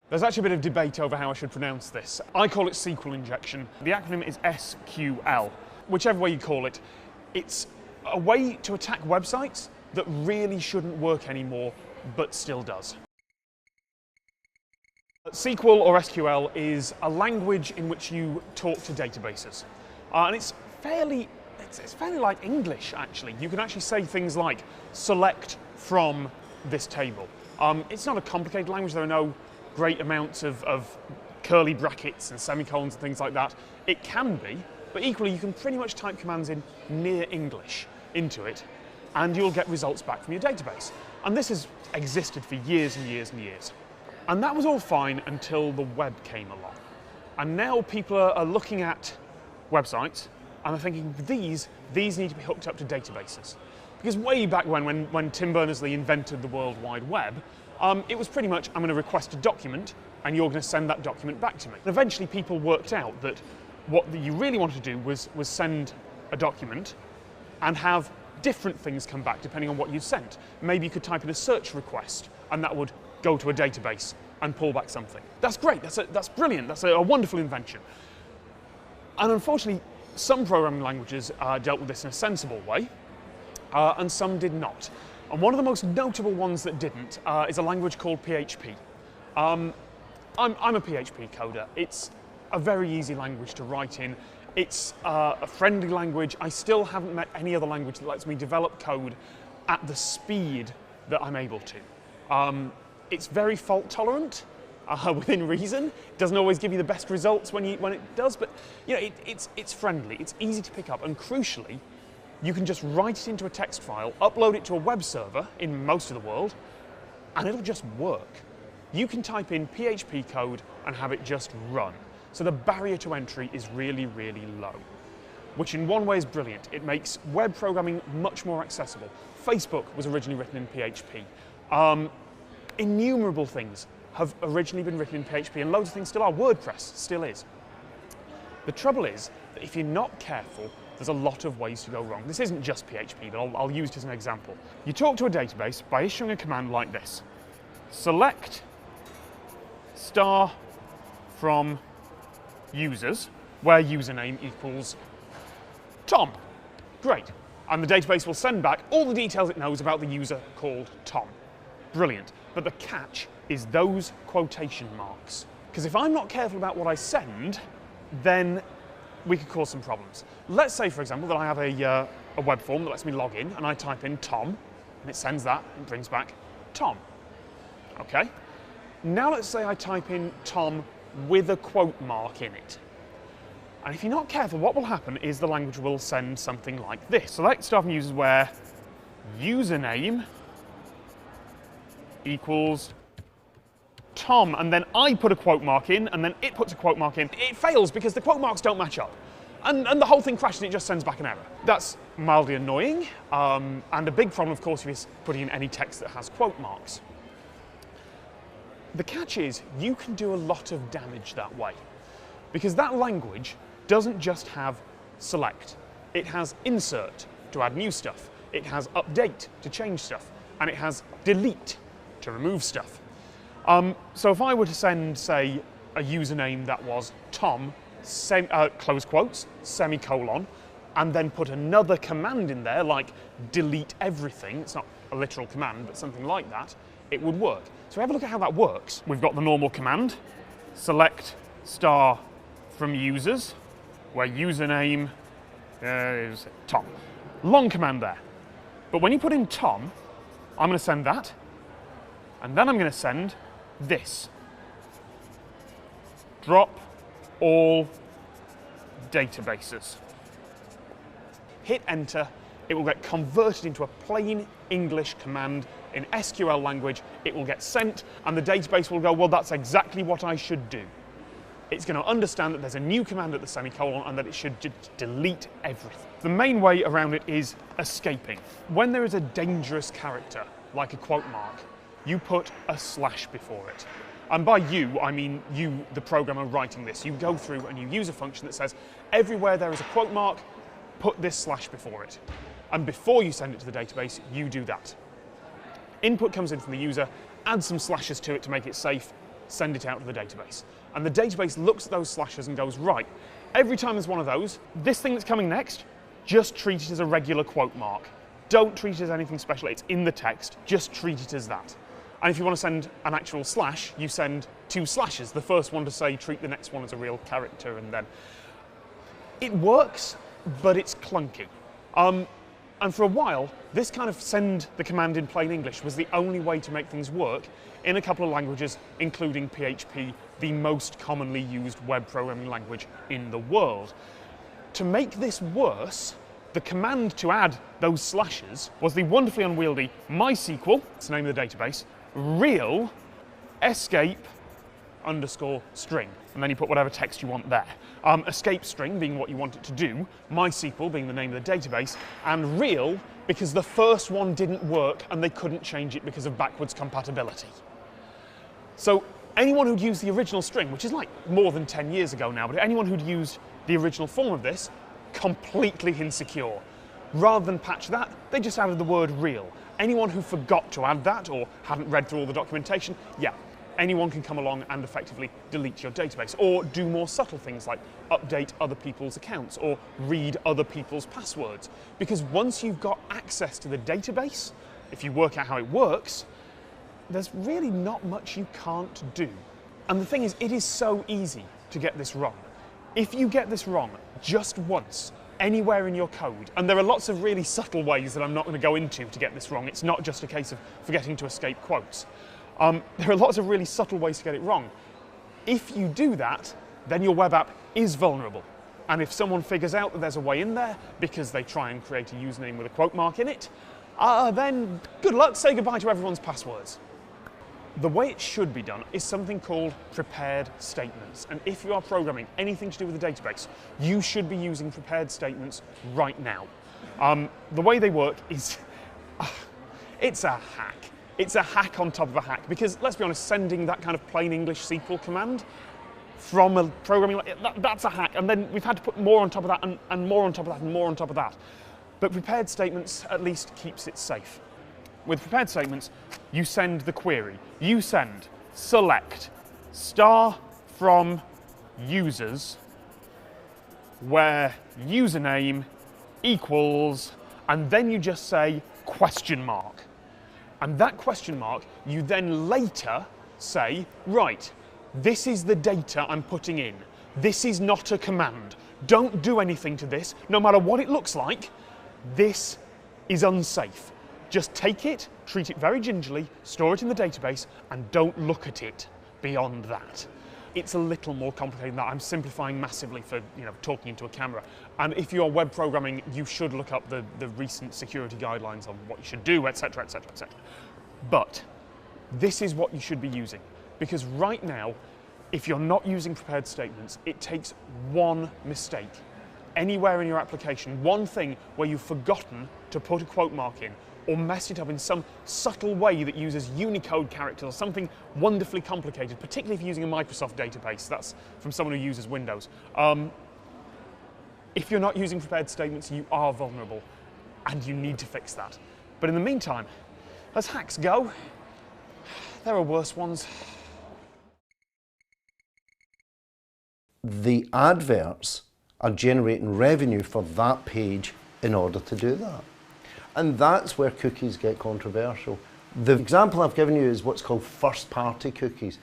There's actually a bit of debate over how I should pronounce this. I call it SQL injection. The acronym is SQL. Whichever way you call it, it's a way to attack websites that really shouldn't work anymore, but still does. SQL or SQL is a language in which you talk to databases. And it's fairly like English, actually. You can actually say things like, select from this table. It's not a complicated language. There are no great amounts of curly brackets and semicolons and things like that. It can be, but equally you can pretty much type commands in near English into it, and you'll get results back from your database. And this has existed for years and years and years. And that was all fine until the web came along. And now people are looking at websites and they're thinking, these need to be hooked up to databases. Because way back when Tim Berners-Lee invented the World Wide Web, it was pretty much, I'm going to request a document and you're going to send that document back to me. And eventually people worked out that what you really wanted to do was send a document and have different things come back depending on what you sent. Maybe you could type in a search request and that would go to a database and pull back something. That's great, that's brilliant, that's a wonderful invention. And unfortunately, some programming languages dealt with this in a sensible way, and some did not. And one of the most notable ones that didn't is a language called PHP. I'm a PHP coder. It's a very easy language to write in. It's a friendly language. I still haven't met any other language that lets me develop code at the speed that I'm able to. It's very fault tolerant, within reason. It doesn't always give you the best results when it does, but you know, it's friendly, it's easy to pick up, and crucially, you can just write it into a text file, upload it to a web server in most of the world, and it'll just work. You can type in PHP code and have it just run. So the barrier to entry is really, really low, which in one way is brilliant. It makes web programming much more accessible. Facebook was originally written in PHP. Innumerable things have originally been written in PHP, and loads of things still are. WordPress still is. The trouble is that if you're not careful, there's a lot of ways to go wrong. This isn't just PHP, but I'll use it as an example. You talk to a database by issuing a command like this. Select star from users, where username equals Tom. Great. And the database will send back all the details it knows about the user called Tom. Brilliant. But the catch is those quotation marks. Because if I'm not careful about what I send, then we could cause some problems. Let's say, for example, that I have a web form that lets me log in, and I type in Tom, and it sends that and brings back Tom. Okay. Now let's say I type in Tom with a quote mark in it. And if you're not careful, what will happen is the language will send something like this. Select star from users where username equals Tom, and then I put a quote mark in, and then it puts a quote mark in. It fails because the quote marks don't match up. And the whole thing crashes, it just sends back an error. That's mildly annoying, and a big problem, of course, is putting in any text that has quote marks. The catch is, you can do a lot of damage that way, because that language doesn't just have select. It has insert to add new stuff. It has update to change stuff, and it has delete to remove stuff. So if I were to send, say, a username that was Tom, close quotes, semicolon, and then put another command in there, like delete everything, it's not a literal command, but something like that, it would work. So have a look at how that works. We've got the normal command, select star from users, where username is Tom. Long command there. But when you put in Tom, I'm going to send that, and then I'm going to send this. Drop all databases. Hit enter, it will get converted into a plain English command in SQL language. It will get sent, and the database will go, well, that's exactly what I should do. It's going to understand that there's a new command at the semicolon and that it should delete everything. The main way around it is escaping. When there is a dangerous character, like a quote mark, you put a slash before it. And by you, I mean you, the programmer writing this. You go through and you use a function that says, everywhere there is a quote mark, put this slash before it. And before you send it to the database, you do that. Input comes in from the user, add some slashes to it to make it safe, send it out to the database. And the database looks at those slashes and goes, right, every time there's one of those, this thing that's coming next, just treat it as a regular quote mark. Don't treat it as anything special. It's in the text. Just treat it as that. And if you want to send an actual slash, you send 2 slashes. The first one to say treat the next one as a real character, and then it works, but it's clunky. And for a while, this kind of send the command in plain English was the only way to make things work in a couple of languages, including PHP, the most commonly used web programming language in the world. To make this worse, the command to add those slashes was the wonderfully unwieldy MySQL, it's the name of the database, real escape underscore string. And then you put whatever text you want there. Escape string being what you want it to do, MySQL being the name of the database, and real because the first one didn't work and they couldn't change it because of backwards compatibility. So anyone who'd used the original string, which is like more than 10 years ago now, but anyone who'd used the original form of this, completely insecure. Rather than patch that, they just added the word real. Anyone who forgot to add that or hadn't read through all the documentation, yeah, anyone can come along and effectively delete your database, or do more subtle things like update other people's accounts or read other people's passwords. Because once you've got access to the database, if you work out how it works, there's really not much you can't do. And the thing is, it is so easy to get this wrong. If you get this wrong just once, anywhere in your code, and there are lots of really subtle ways that I'm not going to go into to get this wrong, it's not just a case of forgetting to escape quotes. There are lots of really subtle ways to get it wrong. If you do that, then your web app is vulnerable. And if someone figures out that there's a way in there because they try and create a username with a quote mark in it, then good luck, say goodbye to everyone's passwords. The way it should be done is something called prepared statements. And if you are programming anything to do with the database, you should be using prepared statements right now. The way they work is, it's a hack. It's a hack on top of a hack, because let's be honest, sending that kind of plain English SQL command from a programming, that's a hack. And then we've had to put more on top of that and more on top of that and more on top of that. But prepared statements at least keeps it safe. With prepared statements, you send the query. You send select star from users where username equals, and then you just say question mark. And that question mark, you then later say, right, this is the data I'm putting in. This is not a command. Don't do anything to this, no matter what it looks like. This is unsafe. Just take it, treat it very gingerly, store it in the database, and don't look at it beyond that. It's a little more complicated than that. I'm simplifying massively for talking into a camera. And if you're web programming, you should look up the recent security guidelines on what you should do, etc., etc., etc. But this is what you should be using. Because right now, if you're not using prepared statements, it takes one mistake anywhere in your application, one thing where you've forgotten to put a quote mark in, or messed it up in some subtle way that uses Unicode characters or something wonderfully complicated, particularly if you're using a Microsoft database. That's from someone who uses Windows. If you're not using prepared statements, you are vulnerable, and you need to fix that. But in the meantime, as hacks go, there are worse ones. The adverts are generating revenue for that page in order to do that. And that's where cookies get controversial. The example I've given you is what's called first-party cookies.